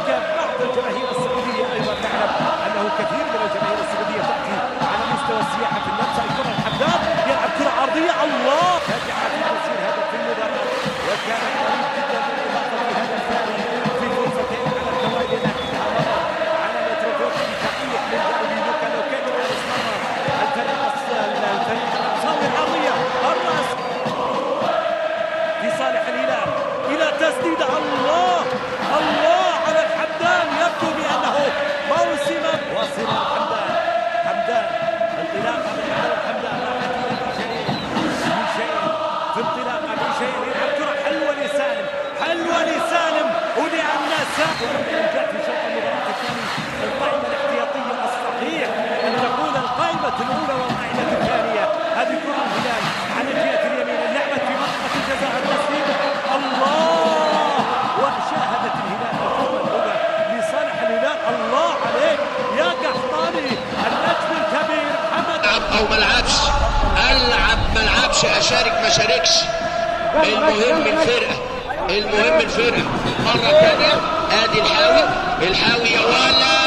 يبكى بعض الجماهير السعودية أيضا. نعلم أنه كثير من الجماهير السعودية تأتي على مستوى السياحة في النفس. الكرة الحداد يلعب كرة عرضية، الله نجح في تسجيل هدف في المباراة، وكان قريب جدا من إضافة هدف ثاني في فرصتين على التوالي، لكنها مرت على متروفيتش بتحقيق من جانب لوكا لوكيتش حارس مرمى الفريق صاوي العرضية، الرأس في صالح الهلال إلى تسديدة، الله الله على الحمدان. يبدو بأنه موسم واصل الحمدان. حمدان انطلاقة من الحمدان راحت إلى بشير في انطلاقة بشير يلعب كرة حلوة لسالم، حلوة لسالم ولأن سالم جاء في شوط المباراة الثاني القائمة الاحتياطية الصحيح أن تكون القائمة الأولى والقائمة الثانية. هذه كرة الهلال على الجهة اليمين، اللعبة في منطقة الجزاء، التسديد الله، وشاهدت الهلال الكرة الأولى لصالح الهلال. الله عليك يا قحطاني النجم الكبير محمد. أو ملعبش، ألعب ملعبش، أشارك ما شاركش، المهم الفرقة، المهم الفرقة. مرة ثانية ادي الحاوي يا ولا